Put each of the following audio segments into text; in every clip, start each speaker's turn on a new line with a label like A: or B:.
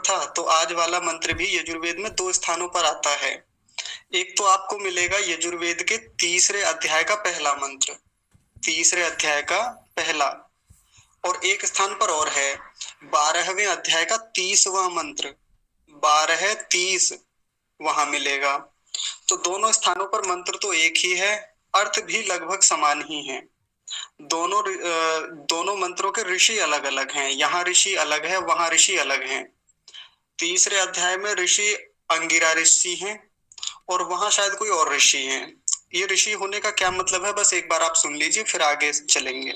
A: पर था, तो आज वाला मंत्र भी यजुर्वेद में 2 स्थानों पर आता है। एक तो आपको मिलेगा यजुर्वेद के तीसरे अध्याय का पहला मंत्र, तीसरे अध्याय का पहला, और एक स्थान पर और है 12वें अध्याय का 30वां मंत्र, 12-30 वहां मिलेगा। तो दोनों स्थानों पर मंत्र तो एक ही है, अर्थ भी लगभग समान ही है। दोनों मंत्रों के ऋषि अलग अलग हैं, यहाँ ऋषि अलग है, वहां ऋषि अलग हैं। तीसरे अध्याय में ऋषि अंगिरा ऋषि हैं और वहां शायद कोई और ऋषि हैं। ये ऋषि होने का क्या मतलब है, बस एक बार आप सुन लीजिए, फिर आगे चलेंगे।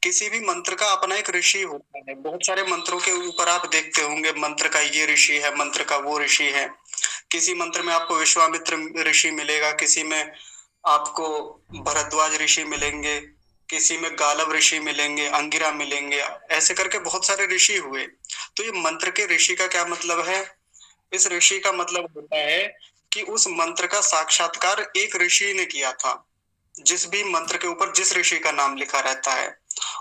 A: किसी भी मंत्र का अपना एक ऋषि होता है। बहुत सारे मंत्रों के ऊपर आप देखते होंगे मंत्र का ये ऋषि है, मंत्र का वो ऋषि है। किसी मंत्र में आपको विश्वामित्र ऋषि मिलेगा, किसी में आपको भरद्वाज ऋषि मिलेंगे, किसी में गालव ऋषि मिलेंगे, अंगिरा मिलेंगे, ऐसे करके बहुत सारे ऋषि हुए। तो ये मंत्र के ऋषि का क्या मतलब है? इस ऋषि का मतलब होता है कि उस मंत्र का साक्षात्कार एक ऋषि ने किया था। जिस भी मंत्र के ऊपर जिस ऋषि का नाम लिखा रहता है,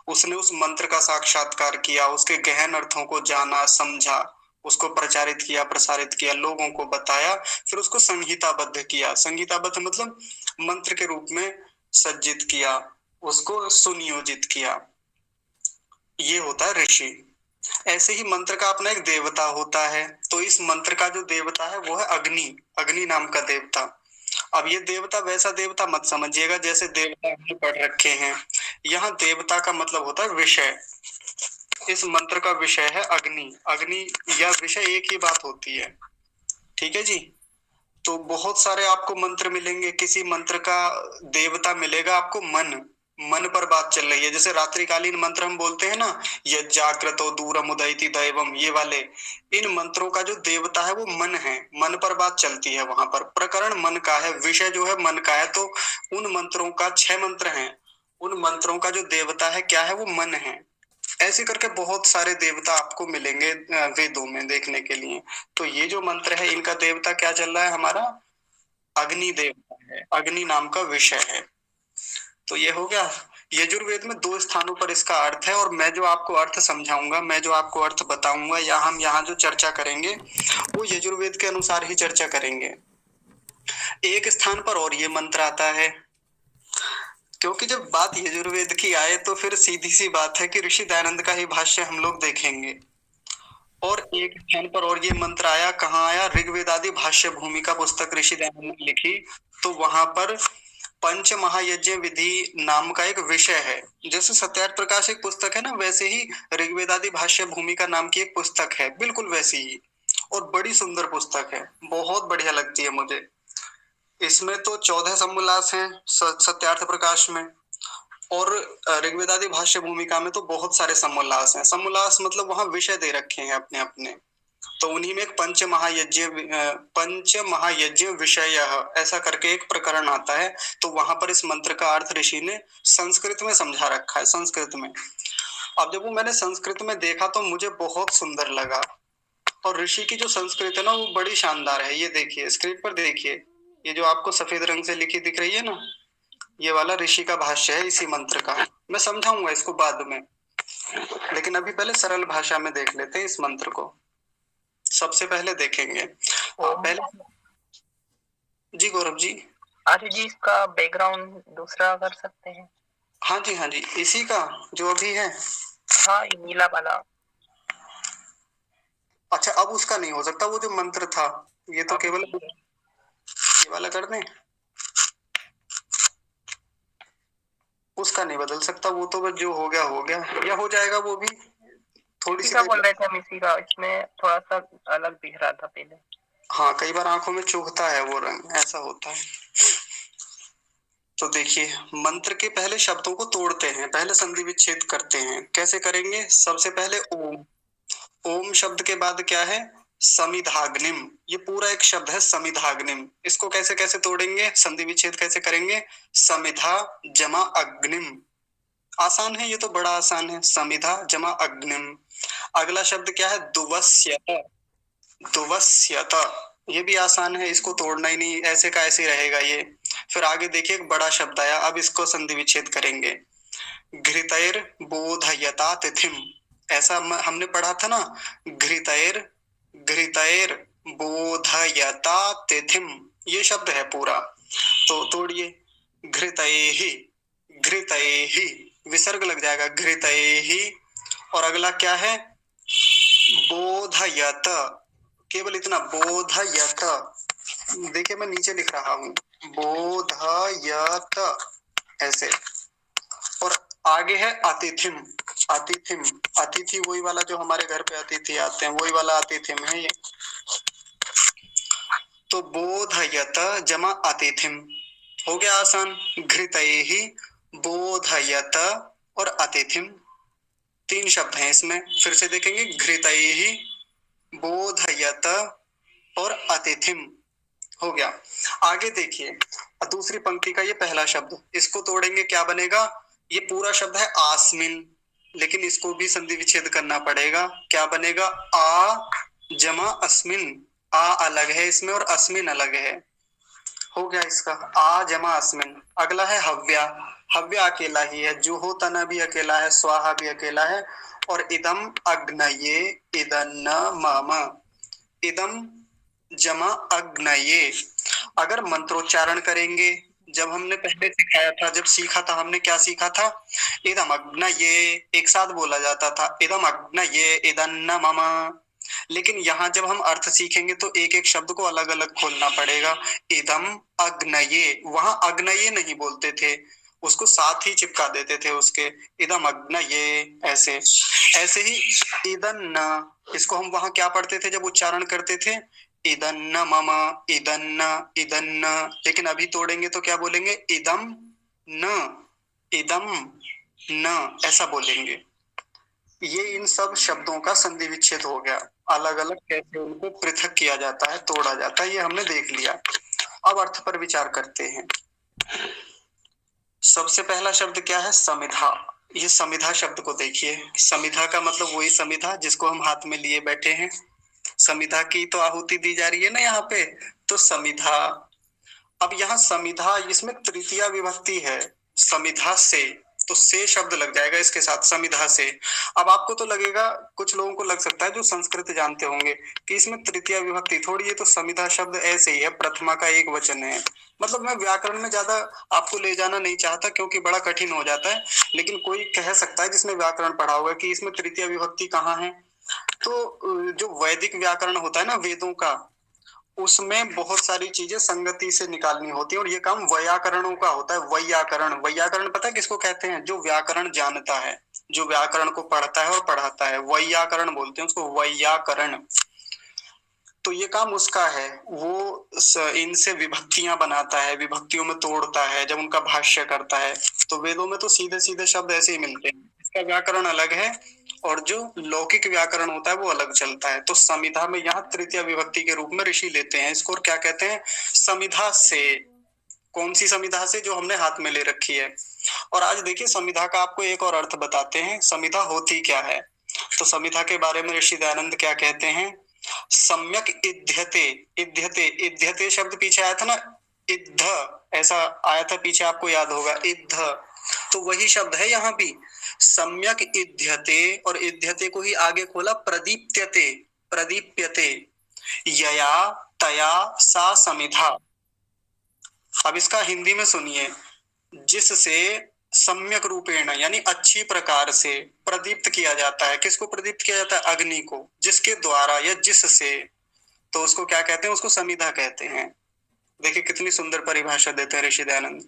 A: उसने उस मंत्र का साक्षात्कार किया, उसके गहन अर्थों को जाना, समझा, उसको प्रचारित किया, प्रसारित किया, लोगों को बताया, फिर उसको संहिताबद्ध किया। संहिताबद्ध मतलब मंत्र के रूप में सज्जित किया, उसको सुनियोजित किया। ये होता है ऋषि। ऐसे ही मंत्र का अपना एक देवता होता है। तो इस मंत्र का जो देवता है वो है अग्नि, अग्नि नाम का देवता। अब ये देवता वैसा देवता मत समझिएगा जैसे देवता हमने पढ़ रखे हैं। यहाँ देवता का मतलब होता है विषय। इस मंत्र का विषय है अग्नि। अग्नि या विषय एक ही बात होती है, ठीक है जी। तो बहुत सारे आपको मंत्र मिलेंगे। किसी मंत्र का देवता मिलेगा आपको मन, मन पर बात चल रही है। जैसे रात्रिकालीन मंत्र हम बोलते हैं ना, ये जागृतो दूरम उदयति दैवम, ये वाले। इन मंत्रों का जो देवता है वो मन है, मन पर बात चलती है। वहां पर प्रकरण मन का है, विषय जो है मन का है। तो उन मंत्रों का 6 मंत्र हैं, उन मंत्रों का जो देवता है क्या है, वो मन है। ऐसे करके बहुत सारे देवता आपको मिलेंगे वेदों में देखने के लिए। तो ये जो मंत्र है इनका देवता क्या चल रहा है हमारा, अग्नि देवता है, अग्नि नाम का विषय है। तो ये हो गया। यजुर्वेद में 2 स्थानों पर इसका अर्थ है, और मैं जो आपको अर्थ समझाऊंगा, मैं जो आपको अर्थ बताऊंगा, या हम यहाँ जो चर्चा करेंगे वो यजुर्वेद के अनुसार ही चर्चा करेंगे। एक स्थान पर और ये मंत्र आता है, क्योंकि जब बात यजुर्वेद की आए तो फिर सीधी सी बात है कि ऋषि दयानंद का ही भाष्य हम लोग देखेंगे। और एक स्थान पर और ये मंत्र आया, कहाँ आया, ऋग्वेद आदि भाष्य भूमिका पुस्तक ऋषि दयानंद ने लिखी, तो वहां पर पंच महायज्ञ विधि नाम का एक विषय है। जैसे सत्यार्थ प्रकाश एक पुस्तक है ना, वैसे ही ऋग्वेद आदि भाष्य भूमिका नाम की एक पुस्तक है, बिल्कुल वैसी ही, और बड़ी सुंदर पुस्तक है, बहुत बढ़िया लगती है मुझे। इसमें तो 14 समोल्लास हैं सत्यार्थ प्रकाश में, और ऋग्वेद आदि भाष्य भूमिका में तो बहुत सारे समोल्लास हैं। समोल्लास मतलब वहां विषय दे रखे हैं अपने अपने। तो उन्हीं में एक पंच महायज्ञ विषय ऐसा करके एक प्रकरण आता है। तो वहां पर इस मंत्र का अर्थ ऋषि ने संस्कृत में समझा रखा है, संस्कृत में। अब जब वो मैंने संस्कृत में देखा तो मुझे बहुत सुंदर लगा। और ऋषि की जो संस्कृत है ना वो बड़ी शानदार है। ये देखिए स्क्रीन पर देखिए, ये जो आपको सफेद रंग से लिखी दिख रही है ना, ये वाला ऋषि का भाष्य है इसी मंत्र का। मैं समझाऊंगा इसको बाद में, लेकिन अभी पहले सरल भाषा में देख लेते हैं इस मंत्र को। सबसे पहले देखेंगे पहले। जी गौरव जी।
B: आर्य जी, इसका बैकग्राउंड दूसरा कर सकते हैं?
A: हाँ जी, हाँ जी, इसी का जो अभी है।
B: हाँ, ये नीला वाला।
A: अच्छा, अब उसका नहीं हो सकता, वो जो मंत्र था, ये तो केवल ये वाला कर दें, उसका नहीं बदल सकता। वो तो बस जो हो गया हो गया, या हो जाएगा वो भी। थोड़ी सी
B: बोल रहे थे हम इसी का, इसमें थोड़ा सा अलग दिख रहा था पहले।
A: हाँ, कई बार आंखों में चुभता है वो रंग, ऐसा होता है। तो देखिए, मंत्र के पहले शब्दों को तोड़ते हैं, पहले संधि विच्छेद करते हैं। कैसे करेंगे? सबसे पहले ओम। ओम शब्द के बाद क्या है? समिधाग्निम। ये पूरा एक शब्द है समिधाग्निम। इसको कैसे कैसे तोड़ेंगे, संधि विच्छेद कैसे करेंगे? समिधा जमा अग्निम। आसान है, ये तो बड़ा आसान है, समिधा जमा अग्निम। अगला शब्द क्या है? दुवस्यत। दुवस्यत, ये भी आसान है, इसको तोड़ना ही नहीं, ऐसे का ऐसे ही रहेगा ये। फिर आगे देखिए एक बड़ा शब्द आया, अब इसको संधि विच्छेद करेंगे। घृतैर बोधयता तिथिम। ऐसा हमने पढ़ा था ना, घृतैर घृतैर बोधयता तिथिम, ये शब्द है पूरा, तो तोड़िए। घृतैहि, घृतैहि, विसर्ग लग जाएगा, घृतैहि। और अगला क्या है? बोधयत, केवल इतना, बोधयत। देखिए मैं नीचे लिख रहा हूं, बोधयत, ऐसे। और आगे है अतिथिम, अतिथिम, अतिथि वही वाला जो हमारे घर पे अतिथि आते हैं, वही वाला अतिथिम है ये। तो बोधयत जमा अतिथिम, हो गया आसान। घृतैहि, बोधयत और अतिथिम, 3 शब्द हैं इसमें। फिर से देखेंगे, घृतैहि, बोधयत और अतिथिम, हो गया। आगे देखिए, दूसरी पंक्ति का ये पहला शब्द, इसको तोड़ेंगे, क्या बनेगा? ये पूरा शब्द है आस्मिन, लेकिन इसको भी संधि विच्छेद करना पड़ेगा। क्या बनेगा? आ जमा अस्मिन, आ अलग है इसमें और अस्मिन अलग है, हो गया इसका, आ जमा अस्मिन। अगला है हव्या, हव्या अकेला ही है, जुहोतना भी अकेला है, स्वाहा भी अकेला है। और इदम अग्नये, इदन्न मम, इदम जमा अग्नये। अगर मंत्रोच्चारण करेंगे, जब हमने पहले सिखाया था, जब सीखा था, हमने क्या सीखा था? इदम अग्नये, एक साथ बोला जाता था, इदम अग्नये इदन्न मम। लेकिन यहाँ जब हम अर्थ सीखेंगे तो एक एक शब्द को अलग अलग खोलना पड़ेगा। इदम अग्नये, वहां अग्नये नहीं बोलते थे, उसको साथ ही चिपका देते थे उसके, इदम अग्नये, ऐसे। ऐसे ही इदन्न, इसको हम वहां क्या पढ़ते थे जब उच्चारण करते थे? इदन्न मम, इदन्न, इदन्न। लेकिन अभी तोड़ेंगे तो क्या बोलेंगे? इदम न, इदम न, ऐसा बोलेंगे। ये इन सब शब्दों का संधि विच्छेद हो गया, अलग अलग कैसे उनको पृथक किया जाता है, तोड़ा जाता है, ये हमने देख लिया। अब अर्थ पर विचार करते हैं। सबसे पहला शब्द क्या है? समिधा। ये समिधा शब्द को देखिए, समिधा का मतलब वही समिधा जिसको हम हाथ में लिए बैठे हैं, समिधा की तो आहुति दी जा रही है ना यहाँ पे, तो समिधा। अब यहाँ समिधा, इसमें तृतीया विभक्ति है, समिधा से, तो से शब्द लग जाएगा इसके साथ, समिधा से। अब आपको तो लगेगा, कुछ लोगों को लग सकता है जो संस्कृत जानते होंगे, कि इसमें तृतीया विभक्ति थोड़ी है, तो समिधा शब्द ऐसे ही है, प्रथमा का एक वचन है। मतलब मैं व्याकरण में ज्यादा आपको ले जाना नहीं चाहता क्योंकि बड़ा कठिन हो जाता है, लेकिन कोई कह सकता है जिसने व्याकरण पढ़ा होगा कि इसमें तृतीया विभक्ति कहाँ है। तो जो वैदिक व्याकरण होता है ना, वेदों का, उसमें बहुत सारी चीजें संगति से निकालनी होती है, और ये काम वैयाकरणों का होता है। वैयाकरण, वैयाकरण पता है किसको कहते हैं? जो व्याकरण जानता है, जो व्याकरण को पढ़ता है और पढ़ाता है, वैयाकरण बोलते हैं उसको, वैयाकरण। तो ये काम उसका है, वो इनसे विभक्तियां बनाता है, विभक्तियों में तोड़ता है, जब उनका भाष्य करता है। तो वेदों में तो सीधे सीधे शब्द ऐसे ही मिलते हैं, इसका व्याकरण अलग है, और जो लौकिक व्याकरण होता है वो अलग चलता है। तो समिधा में यहाँ तृतीय विभक्ति के रूप में ऋषि लेते हैं इसको, और क्या कहते हैं? समिधा से। कौन सी समिधा से? जो हमने हाथ में ले रखी है। और आज देखिए, समिधा का आपको एक और अर्थ बताते हैं, समिधा होती क्या है। तो समिधा के बारे में ऋषि दयानंद क्या कहते हैं? सम्यक इध्यते, इध्यते, इध्यते शब्द पीछे आया था ना, इद्ध, ऐसा आया था पीछे, आपको याद होगा, इद्ध। तो वही शब्द है यहाँ भी, सम्यक इध्यते, और इध्यते को ही आगे खोला, प्रदीप्यते, प्रदीप्यते, यया तया सा समिधा। अब इसका हिंदी में सुनिए, जिससे सम्यक रूपेण, यानी अच्छी प्रकार से प्रदीप्त किया जाता है। किसको प्रदीप्त किया जाता है? अग्नि को। जिसके द्वारा या जिससे, तो उसको क्या कहते हैं? उसको समिधा कहते हैं। देखिए कितनी सुंदर परिभाषा देते हैं ऋषि दयानंद।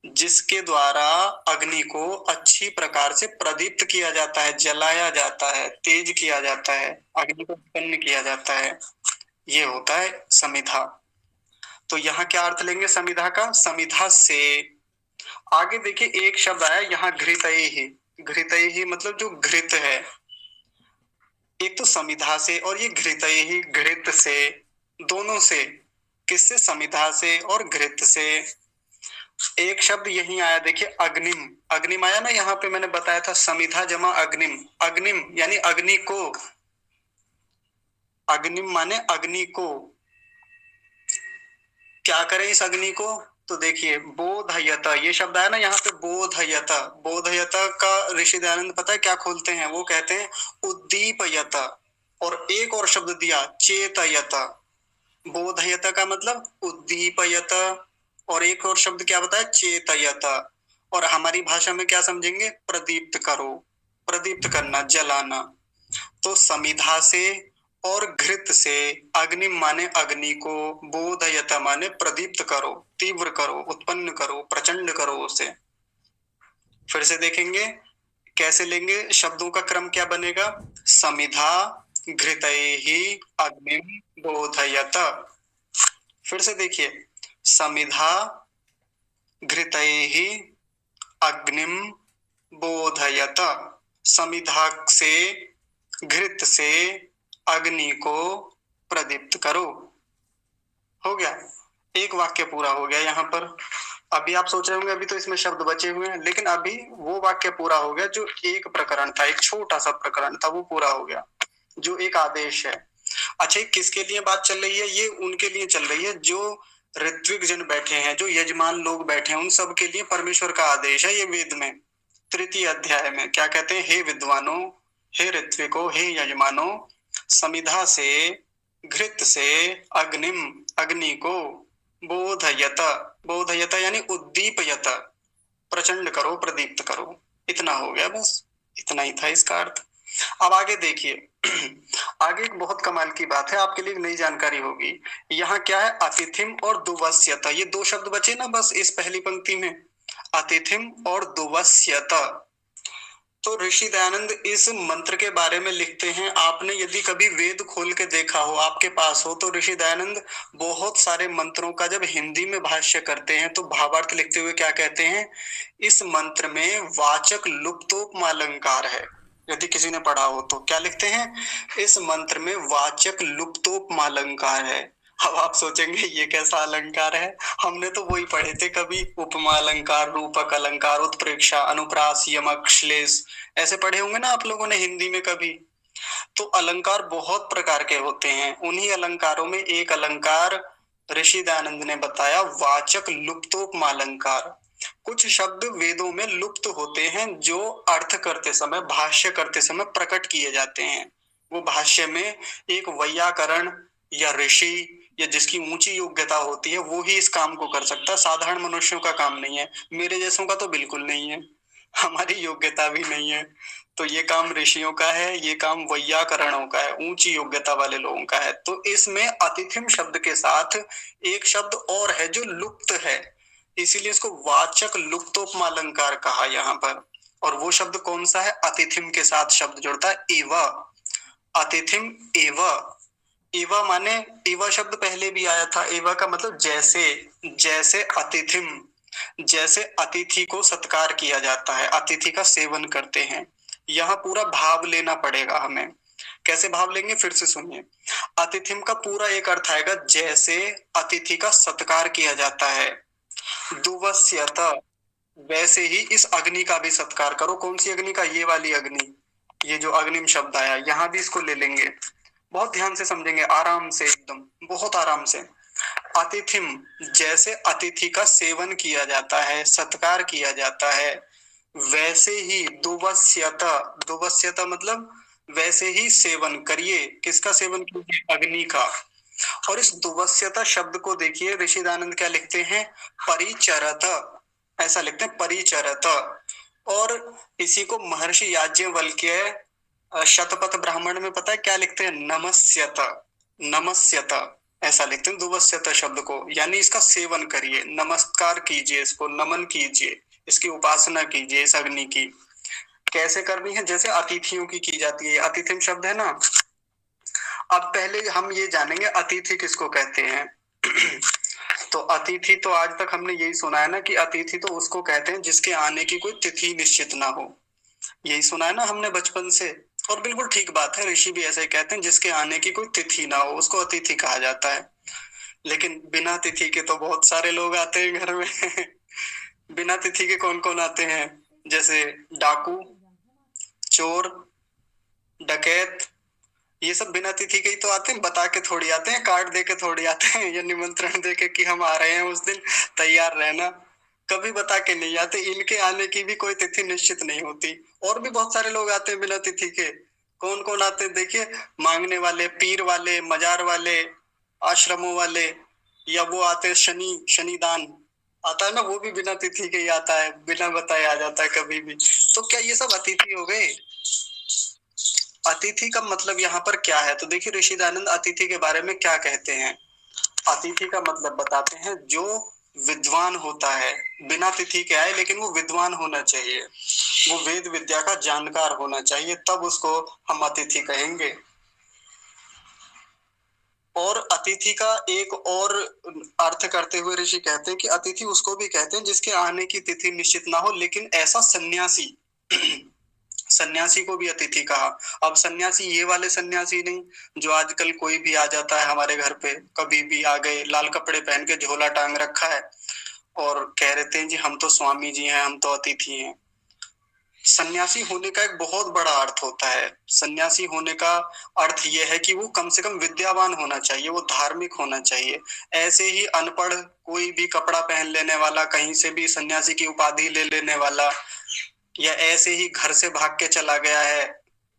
A: जिसके द्वारा अग्नि को अच्छी प्रकार से प्रदीप्त किया जाता है, जलाया जाता है, तेज किया जाता है, अग्नि को उत्पन्न किया जाता है, ये होता है समिधा। तो यहाँ क्या अर्थ लेंगे समिधा का? समिधा से। आगे देखिए एक शब्द आया यहाँ, घृतैहि। घृतैहि मतलब जो घृत है, एक तो समिधा से और ये घृतैहि, घृत से, दोनों से। किससे? समिधा से और घृत से। एक शब्द यही आया, देखिए अग्निम, अग्निम आया ना यहाँ पे, मैंने बताया था समिधा जमा अग्निम, अग्निम यानी अग्नि को, अग्निम माने अग्नि को। क्या करें इस अग्नि को? तो देखिए बोधयत, ये शब्द आया ना यहाँ पे, बोधयत, बोधयत का ऋषि दयानंद पता है क्या खोलते हैं? वो कहते हैं उद्दीपयत, और एक और शब्द दिया चेतयत, बोधयत का मतलब उद्दीपयत, और एक और शब्द क्या बताया चेतयत, और हमारी भाषा में क्या समझेंगे प्रदीप्त करो, प्रदीप्त करना, जलाना। तो समिधा से और घृत से, अग्नि माने अग्नि को, बोधयत माने प्रदीप्त करो, तीव्र करो, उत्पन्न करो, प्रचंड करो उसे। फिर से देखेंगे कैसे लेंगे, शब्दों का क्रम क्या बनेगा, समिधा घृतैहि अग्निम बोधयत। फिर से देखिए, समिधा घृतैहि अग्निम बोधयत, समिधा से घृत से अग्नि को प्रदीप्त करो। हो गया, एक वाक्य पूरा हो गया यहाँ पर। अभी आप सोच रहे होंगे अभी तो इसमें शब्द बचे हुए हैं, लेकिन अभी वो वाक्य पूरा हो गया जो एक प्रकरण था, एक छोटा सा प्रकरण था, वो पूरा हो गया, जो एक आदेश है। अच्छा, किसके लिए बात चल रही है, ये उनके लिए चल रही है जो ऋत्विक जन बैठे हैं, जो यजमान लोग बैठे हैं, उन सब के लिए परमेश्वर का आदेश है। ये वेद में तृतीय अध्याय में क्या कहते हैं, हे विद्वानों, हे ऋत्विको, हे यजमानो, समिधा से घृत से अग्निम, अग्नि को, बोधयत, बोधयत यानी उद्दीपयत, प्रचंड करो, प्रदीप्त करो। इतना हो गया, बस इतना ही था इसका अर्थ। अब आगे देखिए आगे एक बहुत कमाल की बात है, आपके लिए एक नई जानकारी होगी। यहाँ क्या है, अतिथिम और दुवस्यत, ये दो शब्द बचे ना बस इस पहली पंक्ति में, अतिथिम और दुवस्यत। तो ऋषि दयानंद इस मंत्र के बारे में लिखते हैं, आपने यदि कभी वेद खोल के देखा हो, आपके पास हो, तो ऋषि दयानंद बहुत सारे मंत्रों का जब हिंदी में भाष्य करते हैं तो भावार्थ लिखते हुए क्या कहते हैं, इस मंत्र में वाचक् लुप्तोपमालंकार है। यदि किसी ने पढ़ा हो तो क्या लिखते हैं, इस मंत्र में वाचक् लुप्तोपमालंकार है। अब आप सोचेंगे ये कैसा अलंकार है, हमने तो वही पढ़े थे कभी, उपमा अलंकार, रूपक अलंकार, उत्प्रेक्षा, अनुप्रास, यमक, श्लेष, ऐसे पढ़े होंगे ना आप लोगों ने हिंदी में कभी। तो अलंकार बहुत प्रकार के होते हैं, उन्हीं अलंकारों में एक अलंकार ऋषि दयानंद ने बताया, वाचक् लुप्तोपमा अलंकार। कुछ शब्द वेदों में लुप्त होते हैं जो अर्थ करते समय, भाष्य करते समय प्रकट किए जाते हैं। वो भाष्य में एक वैयाकरण या ऋषि या जिसकी ऊंची योग्यता होती है वो ही इस काम को कर सकता है, साधारण मनुष्यों का काम नहीं है, मेरे जैसों का तो बिल्कुल नहीं है, हमारी योग्यता भी नहीं है। तो ये काम ऋषियों का है, ये काम वैयाकरणों का है, ऊंची योग्यता वाले लोगों का है। तो इसमें अतिथिम शब्द के साथ एक शब्द और है जो लुप्त है, इसीलिए इसको वाचक् लुप्तोपमालंकार कहा यहाँ पर। और वो शब्द कौन सा है, अतिथिम के साथ शब्द जुड़ता है एव, अतिथिम एव। एवा माने, एवा शब्द पहले भी आया था, एवा का मतलब जैसे, जैसे अतिथिम, जैसे अतिथि को सत्कार किया जाता है, अतिथि का सेवन करते हैं। यहाँ पूरा भाव लेना पड़ेगा हमें, कैसे भाव लेंगे फिर से सुनिए। अतिथिम का पूरा एक अर्थ आएगा जैसे अतिथि का सत्कार किया जाता है। दुवस्यत, वैसे ही इस अग्नि का भी सत्कार करो। कौन सी अग्नि का, ये वाली अग्नि, ये जो अग्निम शब्द आया यहाँ भी इसको ले लेंगे, बहुत ध्यान से समझेंगे, आराम से, एकदम बहुत आराम से। अतिथिम, जैसे अतिथि का सेवन किया जाता है, सत्कार किया जाता है, वैसे ही दुवस्यत, दुवस्यत मतलब वैसे ही सेवन करिए। किसका सेवन कीजिए, अग्नि का। और इस दुवस्यता शब्द को देखिए ऋषि दयानंद क्या लिखते हैं, परिचरत, ऐसा लिखते हैं परिचरत। और इसी को महर्षि याज्ञवल्क्य शतपथ ब्राह्मण में पता है क्या लिखते हैं, नमस्यत, नमस्यत ऐसा लिखते हैं दुवस्यत शब्द को, यानी इसका सेवन करिए, नमस्कार कीजिए, इसको नमन कीजिए, इसकी उपासना कीजिए, इस अग्नि की। कैसे करनी है, जैसे अतिथियों की जाती है, अतिथिम शब्द है ना। अब पहले हम ये जानेंगे अतिथि किसको कहते हैं तो अतिथि तो आज तक हमने यही सुना है ना कि अतिथि तो उसको कहते हैं जिसके आने की कोई तिथि निश्चित ना हो, यही सुना है ना हमने बचपन से। और बिल्कुल ठीक बात है, ऋषि भी ऐसे ही कहते हैं, जिसके आने की कोई तिथि ना हो उसको अतिथि कहा जाता है। लेकिन बिना तिथि के तो बहुत सारे लोग आते हैं घर में बिना तिथि के कौन कौन आते हैं, जैसे डाकू, चोर, डकैत, ये सब बिना तिथि के ही तो आते हैं, बता के थोड़ी आते हैं, कार्ड दे के थोड़ी आते हैं, या निमंत्रण दे के कि हम आ रहे हैं उस दिन तैयार रहना, कभी बता के नहीं आते। इनके आने की भी कोई तिथि निश्चित नहीं होती। और भी बहुत सारे लोग आते हैं बिना तिथि के, कौन कौन आते हैं देखिए, मांगने वाले, पीर वाले, मजार वाले, आश्रमों वाले, या वो आते हैं शनिदान आता है ना, वो भी बिना तिथि के ही आता है, बिना बताए आ जाता है कभी भी। तो क्या ये सब अतिथि हो गए? अतिथि का मतलब यहाँ पर क्या है? तो देखिए ऋषि दयानंद अतिथि के बारे में क्या कहते हैं। अतिथि का मतलब बताते हैं जो विद्वान होता है, बिना तिथि के आए लेकिन वो विद्वान होना चाहिए, वो वेद विद्या का जानकार होना चाहिए, तब उसको हम अतिथि कहेंगे। और अतिथि का एक और अर्थ करते हुए ऋषि कहते हैं कि अतिथि उसको भी कहते हैं जिसके आने की तिथि निश्चित ना हो, लेकिन ऐसा सन्यासी सन्यासी को भी अतिथि कहा। अब सन्यासी ये वाले सन्यासी नहीं जो आजकल कोई भी आ जाता है हमारे घर पे, कभी भी आ गए, लाल कपड़े पहन के झोला टांग रखा है और कह रहे हैं जी हम तो स्वामी जी हैं, हम तो अतिथि हैं। सन्यासी होने का एक बहुत बड़ा अर्थ होता है। सन्यासी होने का अर्थ यह है कि वो कम से कम विद्यावान होना चाहिए, वो धार्मिक होना चाहिए। ऐसे ही अनपढ़ कोई भी कपड़ा पहन लेने वाला, कहीं से भी सन्यासी की उपाधि ले लेने वाला, या ऐसे ही घर से भाग के चला गया है,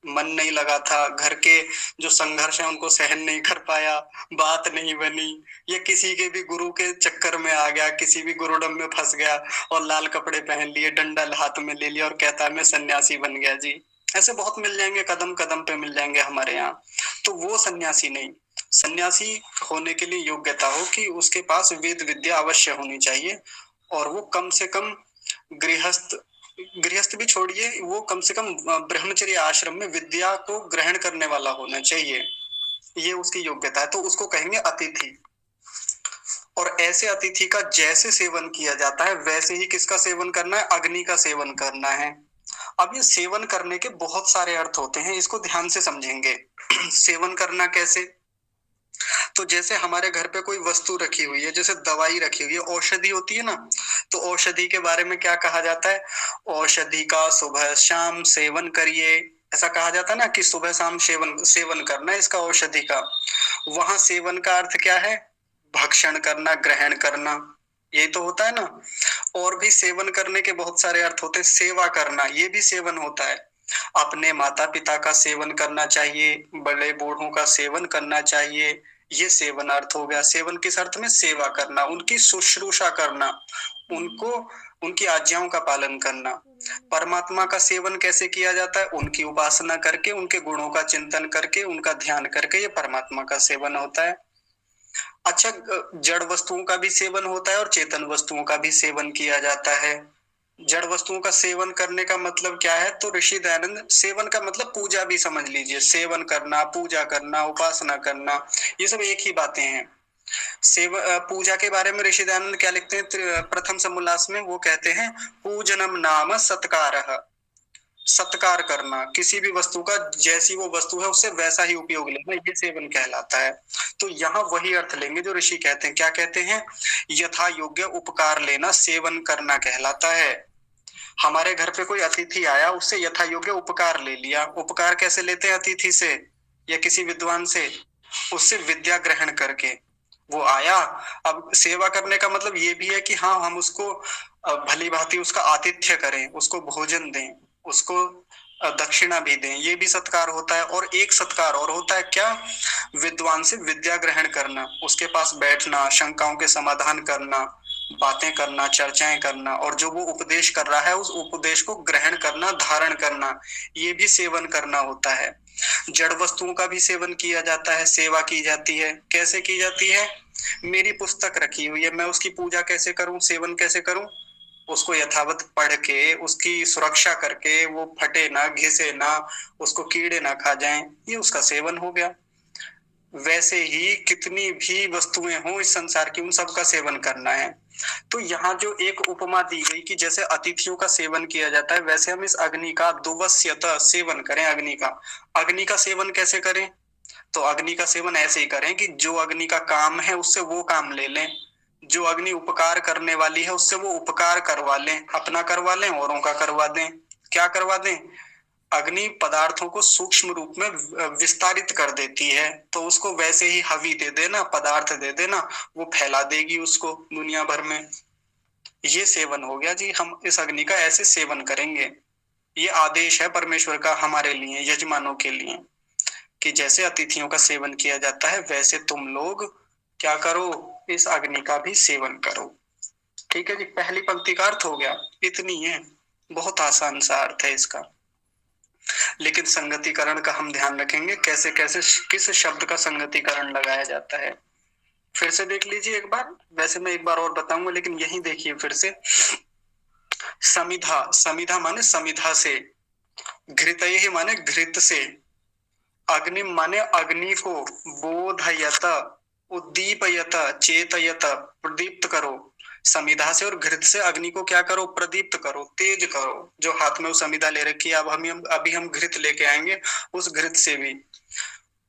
A: मन नहीं लगा था, घर के जो संघर्ष है उनको सहन नहीं कर पाया, बात नहीं बनी, या किसी के भी गुरु के चक्कर में आ गया, किसी भी गुरुडम में फंस गया और लाल कपड़े पहन लिए, डंडा हाथ में ले लिया और कहता है मैं सन्यासी बन गया जी। ऐसे बहुत मिल जाएंगे, कदम कदम पे मिल जाएंगे हमारे यहाँ। तो वो सन्यासी नहीं। सन्यासी होने के लिए योग्यता हो कि उसके पास वेद विद्या अवश्य होनी चाहिए, और वो कम से कम गृहस्थ भी छोड़िए, वो कम से कम ब्रह्मचर्य आश्रम में विद्या को ग्रहण करने वाला होना चाहिए, ये उसकी योग्यता है, तो उसको कहेंगे अतिथि। और ऐसे अतिथि का जैसे सेवन किया जाता है वैसे ही किसका सेवन करना है? अग्नि का सेवन करना है। अब ये सेवन करने के बहुत सारे अर्थ होते हैं, इसको ध्यान से समझेंगे। सेवन करना कैसे? तो जैसे हमारे घर पे कोई वस्तु रखी हुई है, जैसे दवाई रखी हुई है, औषधि होती है ना, तो औषधि के बारे में क्या कहा जाता है? औषधि का सुबह शाम सेवन करिए, ऐसा कहा जाता है ना कि सुबह शाम सेवन करना है इसका, औषधि का। वहां सेवन का अर्थ क्या है? भक्षण करना, ग्रहण करना, यही तो होता है ना। और भी सेवन करने के बहुत सारे अर्थ होते हैं। सेवा करना, ये भी सेवन होता है। अपने माता पिता का सेवन करना चाहिए, बड़े बूढ़ों का सेवन करना चाहिए, ये सेवन अर्थ हो गया। सेवन किस अर्थ में? सेवा करना, उनकी शुश्रूषा करना, उनको उनकी आज्ञाओं का पालन करना। परमात्मा का सेवन कैसे किया जाता है? उनकी उपासना करके, उनके गुणों का चिंतन करके, उनका ध्यान करके, ये परमात्मा का सेवन होता है। अच्छा, जड़ वस्तुओं का भी सेवन होता है और चेतन वस्तुओं का भी सेवन किया जाता है। जड़ वस्तुओं का सेवन करने का मतलब क्या है? तो ऋषि दयानंद, सेवन का मतलब पूजा भी समझ लीजिए। सेवन करना, पूजा करना, उपासना करना, ये सब एक ही बातें हैं। पूजा के बारे में ऋषि दयानंद क्या लिखते हैं? प्रथम समोल्लास में वो कहते हैं, पूजनम नाम सत्कारः। सत्कार करना, किसी भी वस्तु का जैसी वो वस्तु है उससे वैसा ही उपयोग लेना, ये सेवन कहलाता है। तो यहाँ वही अर्थ लेंगे जो ऋषि कहते हैं। क्या कहते हैं? यथा योग्य उपकार लेना सेवन करना कहलाता है। हमारे घर पे कोई अतिथि आया, उससे यथा योग्य उपकार ले लिया। उपकार कैसे लेते हैं? अतिथि से या किसी विद्वान से, उससे विद्या ग्रहण करके। वो आया, अब सेवा करने का मतलब ये भी है कि हाँ, हम उसको भली भांति उसका आतिथ्य करें, उसको भोजन दें, उसको दक्षिणा भी दें, ये भी सत्कार होता है। और एक सत्कार और होता है, क्या? विद्वान से विद्या ग्रहण करना, उसके पास बैठना, शंकाओं के समाधान करना, बातें करना, चर्चाएं करना, और जो वो उपदेश कर रहा है उस उपदेश को ग्रहण करना, धारण करना, ये भी सेवन करना होता है। जड़ वस्तुओं का भी सेवन किया जाता है, सेवा की जाती है। कैसे की जाती है? मेरी पुस्तक रखी हुई है, मैं उसकी पूजा कैसे करूं, सेवन कैसे करूं? उसको यथावत पढ़ के, उसकी सुरक्षा करके, वो फटे ना, घिसे ना, उसको कीड़े ना खा जाएं, ये उसका सेवन हो गया। वैसे ही कितनी भी वस्तुएं हों इस संसार की, उन सब का सेवन करना है। तो यहाँ जो एक उपमा दी गई कि जैसे अतिथियों का सेवन किया जाता है, वैसे हम इस अग्नि का दुवस्यत सेवन करें। अग्नि का सेवन कैसे करें? तो अग्नि का सेवन ऐसे ही करें कि जो अग्नि का काम है उससे वो काम ले लें, जो अग्नि उपकार करने वाली है उससे वो उपकार करवा लें, अपना करवा लें, औरों का करवा दें। क्या करवा दें? अग्नि पदार्थों को सूक्ष्म रूप में विस्तारित कर देती है, तो उसको वैसे ही हवि दे देना, पदार्थ दे देना, वो फैला देगी उसको दुनिया भर में। ये सेवन हो गया जी, हम इस अग्नि का ऐसे सेवन करेंगे। ये आदेश है परमेश्वर का हमारे लिए, यजमानों के लिए, कि जैसे अतिथियों का सेवन किया जाता है वैसे तुम लोग क्या करो, इस अग्नि का भी सेवन करो। ठीक है जी, पहली पंक्ति का अर्थ हो गया, इतनी है, बहुत आसान सा अर्थ है इसका। लेकिन संगतिकरण का हम ध्यान रखेंगे, कैसे कैसे किस शब्द का संगतिकरण लगाया जाता है। फिर से देख लीजिए एक बार, वैसे मैं एक बार और बताऊंगा लेकिन यही देखिए फिर से। समिधा, समिधा माने समिधा से, घृतयः माने घृत से, अग्नि माने अग्नि को, बोधयत उद्दीपयत चेतयत प्रदीप्त करो। समिधा से और घृत से अग्नि को क्या करो, प्रदीप्त करो, तेज करो। जो हाथ में वो समिधा ले रखी है, अब अभी हम घृत लेके आएंगे, उस घृत से भी।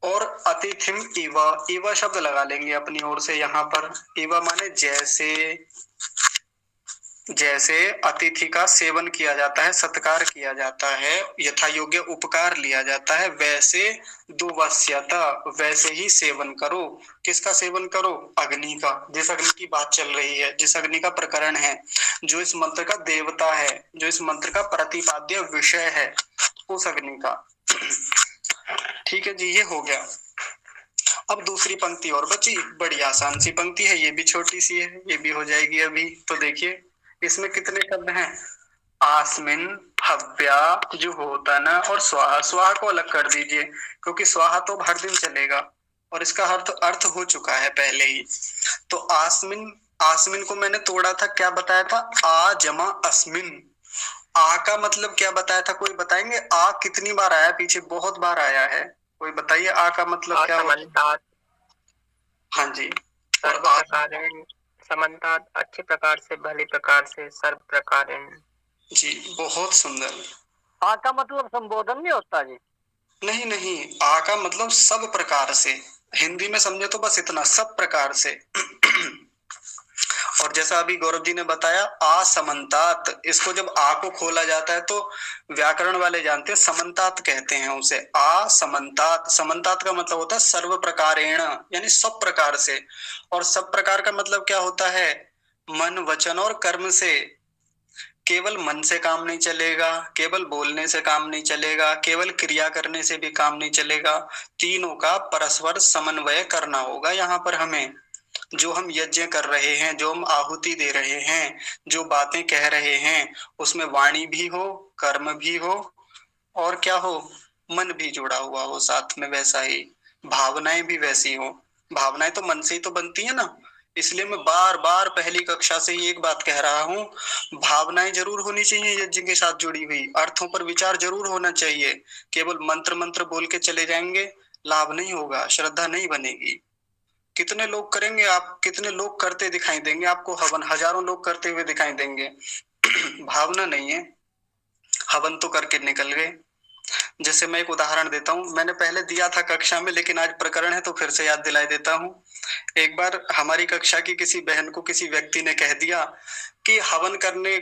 A: और अतिथिम इवा, इवा शब्द लगा लेंगे अपनी ओर से यहाँ पर। इवा माने जैसे, जैसे अतिथि का सेवन किया जाता है, सत्कार किया जाता है, यथा योग्य उपकार लिया जाता है, वैसे दुवस्यता, वैसे ही सेवन करो। किसका सेवन करो, अग्नि का, जिस अग्नि की बात चल रही है, जिस अग्नि का प्रकरण है, जो इस मंत्र का देवता है, जो इस मंत्र का प्रतिपाद्य विषय है, उस अग्नि का। ठीक है जी, ये हो गया। अब दूसरी पंक्ति और बची, बड़ी आसान सी पंक्ति है, ये भी छोटी सी है, ये भी हो जाएगी अभी। तो देखिए इसमें कितने शब्द हैं, आस्मिन, हव्या, जुहोतन और स्वाहा। स्वाहा को अलग कर दीजिए क्योंकि स्वाहा तो हर दिन चलेगा और इसका अर्थ हो चुका है पहले ही। तो आस्मिन, आस्मिन को मैंने तोड़ा था, क्या बताया था, आ जमा अस्मिन। आ का मतलब क्या बताया था, कोई बताएंगे? आ कितनी बार आया, पीछे बहुत बार आया है, कोई बताइए आ का मतलब क्या होता है? हाँ जी, और
B: समन्तात, अच्छे प्रकार से, भले प्रकार से, सर्व प्रकार
A: जी, बहुत सुंदर।
C: आ का मतलब संबोधन नहीं होता जी?
A: नहीं नहीं, आ का मतलब सब प्रकार से, हिंदी में समझे तो बस इतना, सब प्रकार से। और जैसा अभी गौरव जी ने बताया, असमन्तात, इसको जब आ को खोला जाता है तो व्याकरण वाले जानते हैं, समन्तात कहते हैं उसे, असमन्तात। समन्तात का मतलब होता है सर्व प्रकारेण, यानी सब प्रकार से। और सब प्रकार का मतलब क्या होता है, मन, वचन और कर्म से। केवल मन से काम नहीं चलेगा, केवल बोलने से काम नहीं चलेगा, केवल क्रिया करने से भी काम नहीं चलेगा, तीनों का परस्पर समन्वय करना होगा। यहाँ पर हमें जो हम यज्ञ कर रहे हैं, जो हम आहुति दे रहे हैं, जो बातें कह रहे हैं, उसमें वाणी भी हो, कर्म भी हो, और क्या हो, मन भी जुड़ा हुआ हो साथ में, वैसा ही भावनाएं भी वैसी हो। भावनाएं तो मन से ही तो बनती है ना, इसलिए मैं बार बार पहली कक्षा से ही एक बात कह रहा हूँ, भावनाएं जरूर होनी चाहिए यज्ञ के साथ जुड़ी हुई, अर्थों पर विचार जरूर होना चाहिए। केवल मंत्र मंत्र बोल के चले जाएंगे, लाभ नहीं होगा, श्रद्धा नहीं बनेगी। कितने लोग करेंगे, आप कितने लोग करते दिखाई देंगे आपको हवन, हजारों लोग करते हुए दिखाई देंगे, भावना नहीं है, हवन तो करके निकल गए। जैसे मैं एक उदाहरण देता हूँ, मैंने पहले दिया था कक्षा में, लेकिन आज प्रकरण है तो फिर से याद दिलाई देता हूँ। एक बार हमारी कक्षा की किसी बहन को किसी व्यक्ति ने कह दिया कि हवन करने,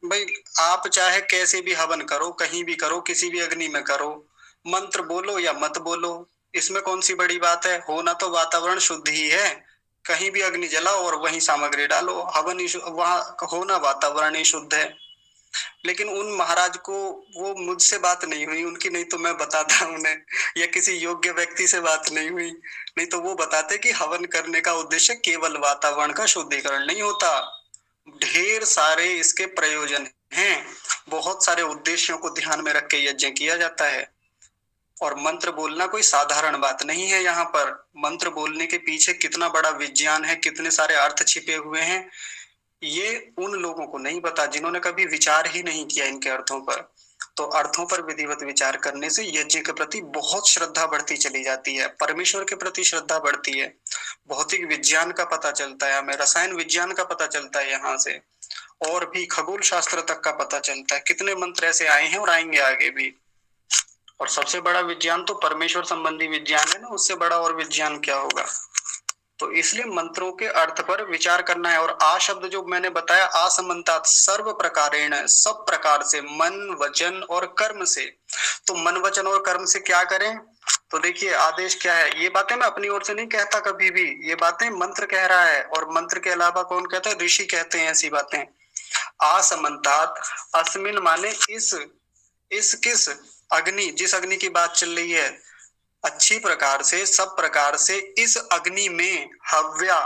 A: भाई आप चाहे कैसे भी हवन करो, कहीं भी करो, किसी भी अग्नि में करो, मंत्र बोलो या मत बोलो, इसमें कौन सी बड़ी बात है, होना तो वातावरण शुद्ध ही है। कहीं भी अग्नि जलाओ और वहीं सामग्री डालो, हवन ही वहां होना वातावरण ही शुद्ध है। लेकिन उन महाराज को वो मुझसे बात नहीं हुई उनकी, नहीं तो मैं बताता उन्हें, या किसी योग्य व्यक्ति से बात नहीं हुई, नहीं तो वो बताते कि हवन करने का उद्देश्य केवल वातावरण का शुद्धिकरण नहीं होता, ढेर सारे इसके प्रयोजन हैं, बहुत सारे उद्देश्यों को ध्यान में रख के यज्ञ किया जाता है। और मंत्र बोलना कोई साधारण बात नहीं है। यहाँ पर मंत्र बोलने के पीछे कितना बड़ा विज्ञान है, कितने सारे अर्थ छिपे हुए हैं, ये उन लोगों को नहीं पता जिन्होंने कभी विचार ही नहीं किया इनके अर्थों पर। तो अर्थों पर विधिवत विचार करने से यज्ञ के प्रति बहुत श्रद्धा बढ़ती चली जाती है, परमेश्वर के प्रति श्रद्धा बढ़ती है, भौतिक विज्ञान का पता चलता है हमें, रसायन विज्ञान का पता चलता है यहाँ से, और भी खगोल शास्त्र तक का पता चलता है। कितने मंत्र ऐसे आए हैं और आएंगे आगे भी। और सबसे बड़ा विज्ञान तो परमेश्वर संबंधी विज्ञान है ना, उससे बड़ा और विज्ञान क्या होगा। तो इसलिए मंत्रों के अर्थ पर विचार करना है। और आ शब्द जो मैंने बताया, असमन्तात, सर्व प्रकारेण, सब प्रकार से, मन, वचन और कर्म से। तो मन, वचन और कर्म से क्या करें, तो देखिए आदेश क्या है। ये बातें मैं अपनी ओर से नहीं कहता कभी भी, ये बातें मंत्र कह रहा है, और मंत्र के अलावा कौन कहता है, ऋषि कहते हैं ऐसी बातें। असमन्तात, अस्मिन माने इस, इस किस अग्नि, जिस अग्नि की बात चल रही है, अच्छी प्रकार से सब प्रकार से इस अग्नि में हव्या,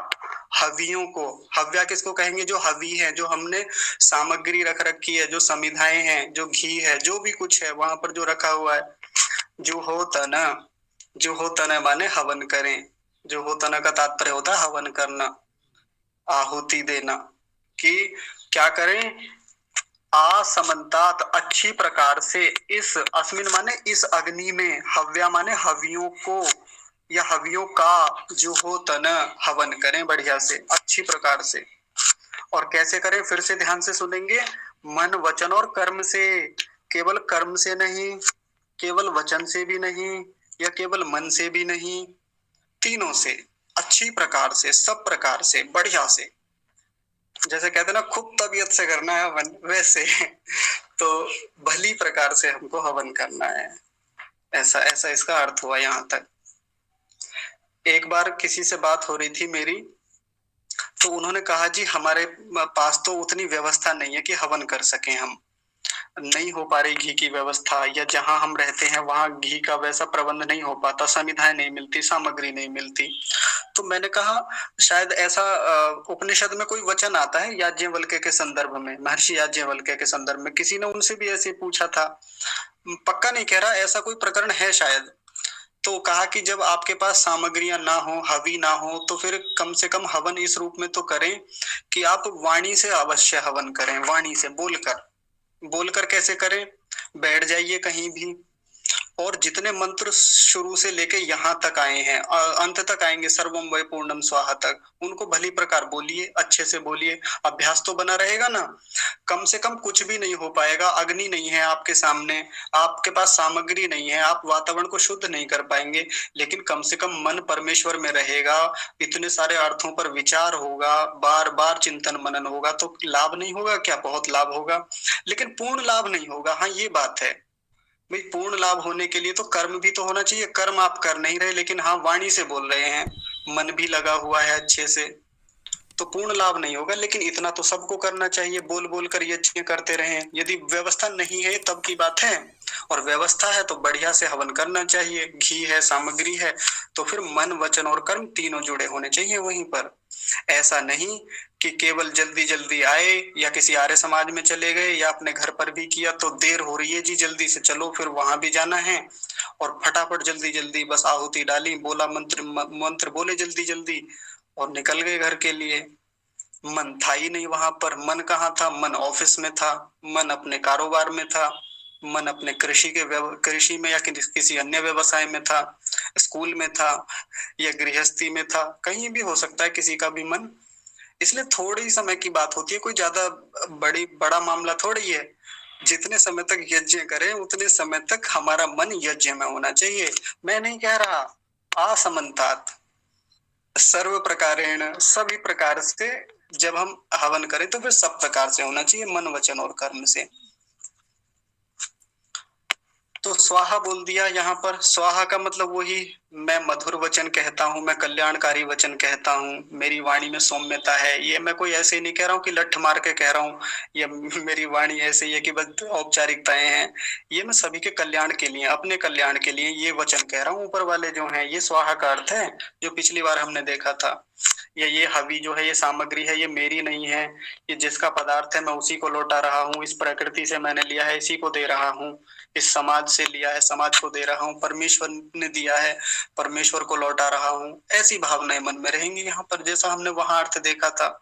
A: हवियों को, हव्या किसको कहेंगे, जो हवि है, जो हमने सामग्री रख रखी है, जो समिधाएं हैं, जो घी है, जो भी कुछ है वहां पर जो रखा हुआ है, जो हो तना, जो हो तना माने हवन करें, जो हो तना का तात्पर्य होता है हवन करना, आहुति देना, कि क्या करें, असमन्तात अच्छी प्रकार से, इस अस्मिन माने इस अग्नि में, हव्या माने हवियों को या हवियों का, जो हो तन हवन करें बढ़िया से, अच्छी प्रकार से। और कैसे करें, फिर से ध्यान से सुनेंगे, मन वचन और कर्म से, केवल कर्म से नहीं, केवल वचन से भी नहीं, या केवल मन से भी नहीं, तीनों से अच्छी प्रकार से, सब प्रकार से, बढ़िया से, जैसे कहते हैं ना खूब तबीयत से करना है हवन, वैसे तो भली प्रकार से हमको हवन करना है, ऐसा ऐसा इसका अर्थ हुआ यहाँ तक। एक बार किसी से बात हो रही थी मेरी, तो उन्होंने कहा जी हमारे पास तो उतनी व्यवस्था नहीं है कि हवन कर सकें, हम नहीं हो पा रही घी की व्यवस्था, या जहां हम रहते हैं वहां घी का वैसा प्रबंध नहीं हो पाता, संविधाएं नहीं मिलती, सामग्री नहीं मिलती। तो मैंने कहा शायद ऐसा उपनिषद में कोई वचन आता है याज्ञवल्क्य के संदर्भ में, महर्षि याज्ञवल्क्य के संदर्भ में, किसी ने उनसे भी ऐसे पूछा था, पक्का नहीं कह रहा, ऐसा कोई प्रकरण है शायद। तो कहा कि जब आपके पास सामग्रियां ना हो, हवि ना हो, तो फिर कम से कम हवन इस रूप में तो करें कि आप वाणी से अवश्य हवन करें, वाणी से बोलकर। बोलकर कैसे करें, बैठ जाइए कहीं भी, और जितने मंत्र शुरू से लेके यहाँ तक आए हैं, अंत तक आएंगे, सर्वम वै पूर्णम स्वाहा तक, उनको भली प्रकार बोलिए, अच्छे से बोलिए, अभ्यास तो बना रहेगा ना। कम से कम कुछ भी नहीं हो पाएगा, अग्नि नहीं है आपके सामने, आपके पास सामग्री नहीं है, आप वातावरण को शुद्ध नहीं कर पाएंगे, लेकिन कम से कम मन परमेश्वर में रहेगा, इतने सारे अर्थों पर विचार होगा, बार बार चिंतन मनन होगा, तो लाभ नहीं होगा क्या, बहुत लाभ होगा, लेकिन पूर्ण लाभ नहीं होगा। हाँ ये बात है भाई, पूर्ण लाभ होने के लिए तो कर्म भी तो होना चाहिए, कर्म आप कर नहीं रहे, लेकिन हाँ वाणी से बोल रहे हैं, मन भी लगा हुआ है अच्छे से, तो पूर्ण लाभ नहीं होगा, लेकिन इतना तो सबको करना चाहिए, बोल बोल कर यज्ञ करते रहें। यदि व्यवस्था नहीं है तब की बात है, और व्यवस्था है तो बढ़िया से हवन करना चाहिए, घी है, सामग्री है, तो फिर मन वचन और कर्म तीनों जुड़े होने चाहिए वहीं पर। ऐसा नहीं कि केवल जल्दी जल्दी आए, या किसी आर्य समाज में चले गए, या अपने घर पर भी किया तो देर हो रही है जी जल्दी से चलो, फिर वहां भी जाना है, और फटाफट जल्दी जल्दी बस आहुति डाली, बोला मंत्र, मंत्र बोले जल्दी जल्दी और निकल गए घर के लिए। मन था ही नहीं वहां पर, मन कहाँ था, मन ऑफिस में था, मन अपने कारोबार में था, मन अपने कृषि में या किसी अन्य व्यवसाय में था, स्कूल में था, या गृहस्थी में था, कहीं भी हो सकता है किसी का भी मन। इसलिए थोड़ी समय की बात होती है, कोई ज्यादा बड़ा मामला थोड़ी है। जितने समय तक यज्ञ करें उतने समय तक हमारा मन यज्ञ में होना चाहिए। मैं नहीं कह रहा, असमन्तात सर्व प्रकारेण, सभी प्रकार से जब हम हवन करें तो फिर सब प्रकार से होना चाहिए, मन वचन और कर्म से। तो स्वाहा बोल दिया, यहाँ पर स्वाहा का मतलब वही, मैं मधुर वचन कहता हूँ, मैं कल्याणकारी वचन कहता हूँ, मेरी वाणी में सौम्यता है। ये मैं कोई ऐसे नहीं कह रहा हूँ कि लठ मार के कह रहा हूँ, ये मेरी वाणी ऐसे ही है कि बस औपचारिकताएं हैं। ये मैं सभी के कल्याण के लिए, अपने कल्याण के लिए ये वचन कह रहा हूँ। ऊपर वाले जो है ये स्वाहा का अर्थ है, जो पिछली बार हमने देखा था। ये हवि जो है, ये सामग्री है, ये मेरी नहीं है, ये जिसका पदार्थ है मैं उसी को लौटा रहा हूँ, इस प्रकृति से मैंने लिया है, इसी को दे रहा हूँ, इस समाज से लिया है, समाज को दे रहा हूँ, परमेश्वर ने दिया है, परमेश्वर को लौटा रहा हूँ। ऐसी भावनाएं मन में रहेंगी यहाँ पर, जैसा हमने वहां अर्थ देखा था।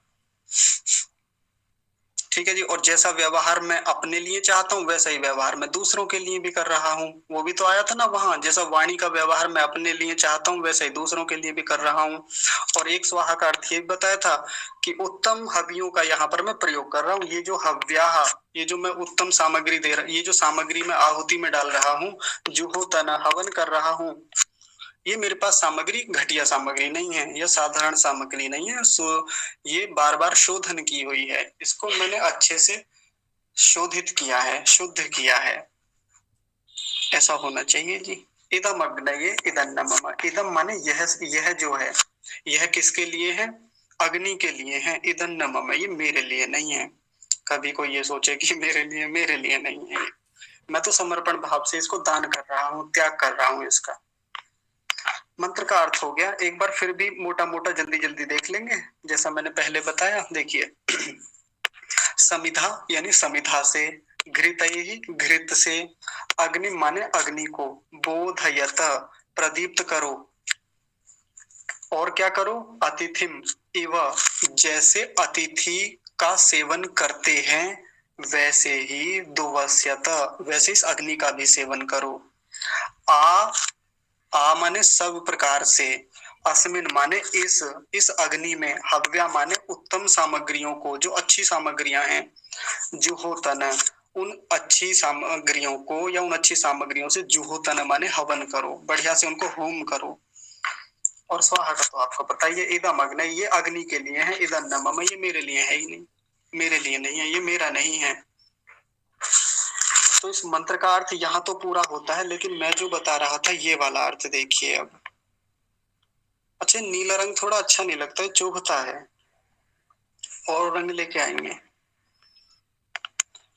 A: ठीक है जी। और जैसा व्यवहार मैं अपने लिए चाहता हूँ वैसा ही व्यवहार मैं दूसरों के लिए भी कर रहा हूँ। वो भी तो आया था ना वहां, जैसा वाणी का व्यवहार मैं अपने लिए चाहता हूँ वैसा ही दूसरों के लिए भी कर रहा हूँ। और एक स्वाहा का अर्थ ये बताया था कि उत्तम हवियों का यहाँ पर मैं प्रयोग कर रहा हूँ। ये जो हव्याह, ये जो मैं उत्तम सामग्री दे रहा, ये जो सामग्री मैं आहुति में डाल रहा हूँ, जुहो तना हवन कर रहा हूँ, ये मेरे पास सामग्री घटिया सामग्री नहीं है, यह साधारण सामग्री नहीं है। सो ये बार बार शोधन की हुई है, इसको मैंने अच्छे से शोधित किया है, शुद्ध किया है, ऐसा होना चाहिए जी। इदम अग्नये इदन्न मम, इदम माने यह जो है, यह किसके लिए है, अग्नि के लिए है। इदन्न मम, ये मेरे लिए नहीं है। कभी कोई ये सोचे कि मेरे लिए नहीं है, मैं तो समर्पण भाव से इसको दान कर रहा हूँ, त्याग कर रहा हूँ इसका। मंत्र का अर्थ हो गया। एक बार फिर भी मोटा मोटा जल्दी जल्दी देख लेंगे, जैसा मैंने पहले बताया। देखिए, समिधा यानी समिधा से, घृतैहि घृत से, अग्नि माने अग्नि को, बोधयत प्रदीप्त करो, और क्या करो, अतिथिम इव जैसे अतिथि का सेवन करते हैं वैसे ही, दुवस्यत वैसे इस अग्नि का भी सेवन करो। आ माने सब प्रकार से, अस्मिन माने इस अग्नि में, हव्या माने उत्तम सामग्रियों को, जो अच्छी सामग्रियां हैं, जुहोतन उन अच्छी सामग्रियों को या उन अच्छी सामग्रियों से, जुहोतन माने हवन करो, बढ़िया से उनको होम करो। और स्वाहा का तो आपको पता ही है, इदम अग्नि, ये अग्नि के लिए है, इदम न मम, ये मेरे लिए है ही नहीं, मेरे लिए नहीं है, ये मेरा नहीं है। तो इस मंत्र का अर्थ यहाँ तो पूरा होता है, लेकिन मैं जो बता रहा था ये वाला अर्थ देखिए अब। अच्छा, नीला रंग थोड़ा अच्छा नहीं लगता है, चुभता है, और रंग लेके आएंगे।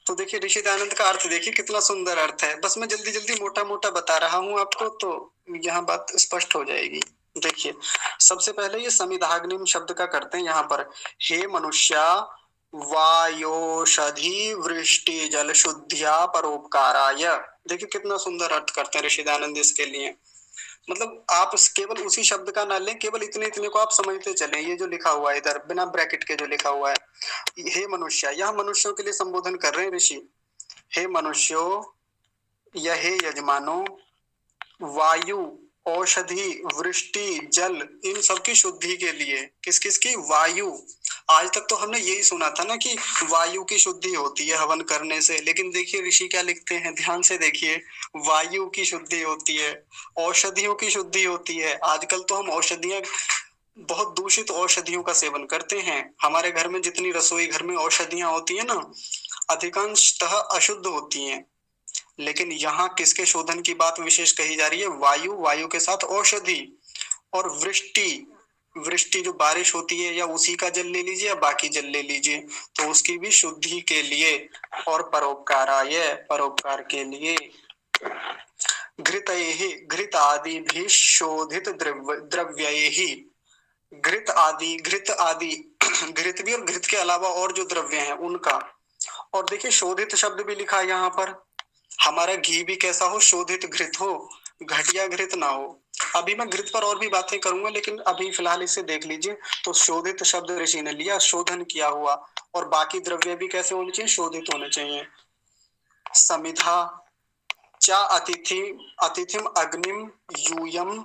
A: तो देखिए, ऋषि दयानंद का अर्थ देखिए, कितना सुंदर अर्थ है। बस मैं जल्दी जल्दी मोटा मोटा बता रहा हूँ आपको, तो यहाँ बात स्पष्ट हो जाएगी। देखिए, सबसे पहले ये समिधाग्निम शब्द का करते हैं यहाँ पर, हे मनुष्या वायोषधि वृष्टि जल शुद्धिया परोपकाराय। देखिए कितना सुंदर अर्थ करते हैं ऋषि दयानंद इसके लिए। मतलब आप केवल उसी शब्द का ना लें, केवल इतने इतने को आप समझते चलें। ये जो लिखा हुआ है इधर बिना ब्रैकेट के जो लिखा हुआ है, हे मनुष्य, यह मनुष्यों के लिए संबोधन कर रहे हैं ऋषि। हे मनुष्यों या हे यजमानों, वायु, औषधि, वृष्टि, जल, इन सबकी शुद्धि के लिए। किस किस की? वायु। आज तक तो हमने यही सुना था ना कि वायु की शुद्धि होती है हवन करने से, लेकिन देखिए ऋषि क्या लिखते हैं, ध्यान से देखिए। वायु की शुद्धि होती है, औषधियों की शुद्धि होती है। आजकल तो हम औषधियां, बहुत दूषित औषधियों का सेवन करते हैं। हमारे घर में जितनी रसोई घर में औषधियां होती है ना, अधिकांशतः अशुद्ध होती हैं। लेकिन यहाँ किसके शोधन की बात विशेष कही जा रही है? वायु, वायु के साथ औषधि, और वृष्टि, वृष्टि जो बारिश होती है, या उसी का जल ले लीजिए या बाकी जल ले लीजिए, तो उसकी भी शुद्धि के लिए, और परोपकाराय, परोपकार के लिए। घृतैहि, घृत आदि भी शोधित द्रव्यैहि, घृत आदि, घृत आदि घृत भी और घृत के अलावा और जो द्रव्य हैं उनका। और देखिए शोधित शब्द भी लिखा है यहाँ पर। हमारा घी भी कैसा हो? शोधित घृत हो, घटिया घृत ना हो। अभी मैं घृत पर और भी बातें करूंगा, लेकिन अभी फिलहाल इसे देख लीजिए। तो शोधित शब्द ऋषि ने लिया, शोधन किया हुआ, और बाकी द्रव्य भी कैसे होने चाहिए? शोधित होने चाहिए। समिधा चा अतिथि, अतिथिम अग्निम यूयम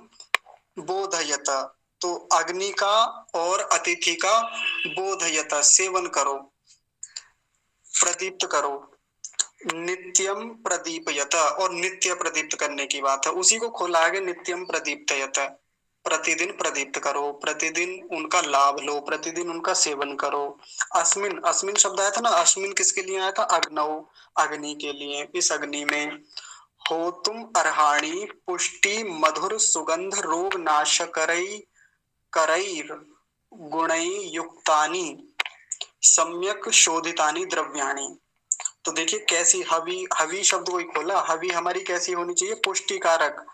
A: बोधयत, तो अग्नि का और अतिथि का बोधयत सेवन करो, प्रदीप्त करो। नित्यम प्रदीपयत, और नित्य प्रदीप्त करने की बात है, उसी को खोला आगे, नित्यम प्रदीप्तयत, प्रतिदिन प्रदीप्त करो, प्रतिदिन उनका लाभ लो, प्रतिदिन उनका सेवन करो। अस्मिन, अस्मिन शब्द आया था ना, अस्मिन किसके लिए आया था? अग्नौ, अग्नि के लिए। इस अग्नि में हो तुम अर्हाणि पुष्टि मधुर सुगंध रोग नाशकरै करैर गुणै युक्तानि सम्यक शोधितानि द्रव्याणि। तो देखिए कैसी, हवि, हवि शब्द को ही खोला। हवि हमारी कैसी होनी चाहिए? पुष्टिकारक,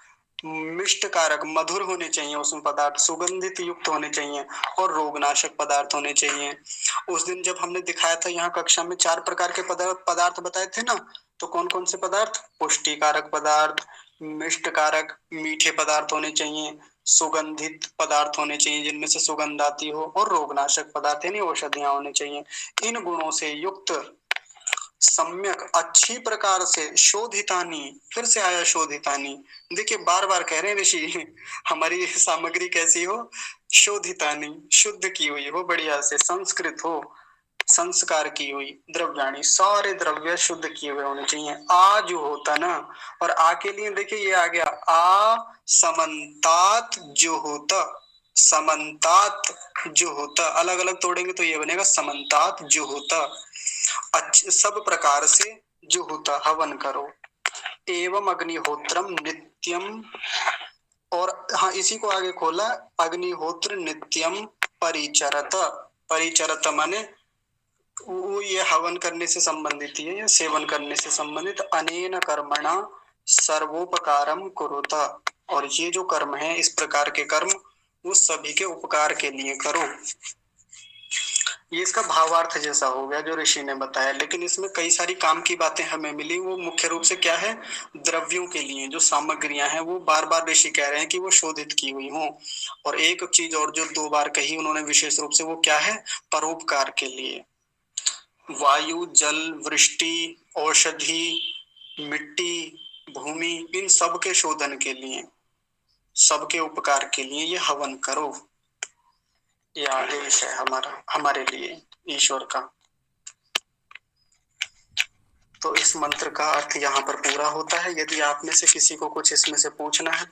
A: मिष्टकारक, मधुर होने चाहिए उसमें पदार्थ, सुगंधित युक्त होने चाहिए, और रोगनाशक पदार्थ होने चाहिए। उस दिन जब हमने दिखाया था यहाँ कक्षा में 4 प्रकार के पदार्थ बताए थे ना, तो कौन कौन से पदार्थ? पुष्टिकारक पदार्थ, मिष्टकारक, मीठे पदार्थ होने चाहिए, सुगंधित पदार्थ होने चाहिए जिनमें से सुगंध आती हो, और रोगनाशक पदार्थ यानी औषधियां होने चाहिए। इन गुणों से युक्त, सम्यक अच्छी प्रकार से, शोधितानी, फिर से आया शोधितानी। देखिए बार बार कह रहे हैं ऋषि, हमारी सामग्री कैसी हो? शोधितानी, शुद्ध की हुई हो, बढ़िया से संस्कृत हो, संस्कार की हुई। द्रव्याणी, सारे द्रव्य शुद्ध किए हुए होने चाहिए। आ जो होता ना, और आ के लिए देखिए ये आ गया, आ समन्तात जो होता, समन्तात जो होता, अलग अलग तोड़ेंगे तो ये बनेगा समन्तात जो होता। अच्छे सब प्रकार से जो होता हवन करो। एवं अग्निहोत्रम नित्यम, और हाँ इसी को आगे खोला, अग्निहोत्र नित्यम परिचरत, परिचरत माने वो ये हवन करने से संबंधित ही है या सेवन करने से संबंधित। अनेन कर्मणा सर्वोपकारम कुरुता, और ये जो कर्म है, इस प्रकार के कर्म वो सभी के उपकार के लिए करो। ये इसका भावार्थ जैसा हो गया जो ऋषि ने बताया, लेकिन इसमें कई सारी काम की बातें हमें मिली। वो मुख्य रूप से क्या है, द्रव्यों के लिए जो सामग्रियां हैं वो बार बार ऋषि कह रहे हैं कि वो शोधित की हुई हों। और एक चीज और जो 2 बार कही उन्होंने विशेष रूप से, वो क्या है, परोपकार के लिए। वायु, जल, वृष्टि, औषधि, मिट्टी, भूमि, इन सब के शोधन के लिए, सबके उपकार के लिए ये हवन करो। ये आदेश है हमारा, हमारे लिए ईश्वर का। तो इस मंत्र का अर्थ यहाँ पर पूरा होता है। यदि आप में से किसी को कुछ इसमें से पूछना है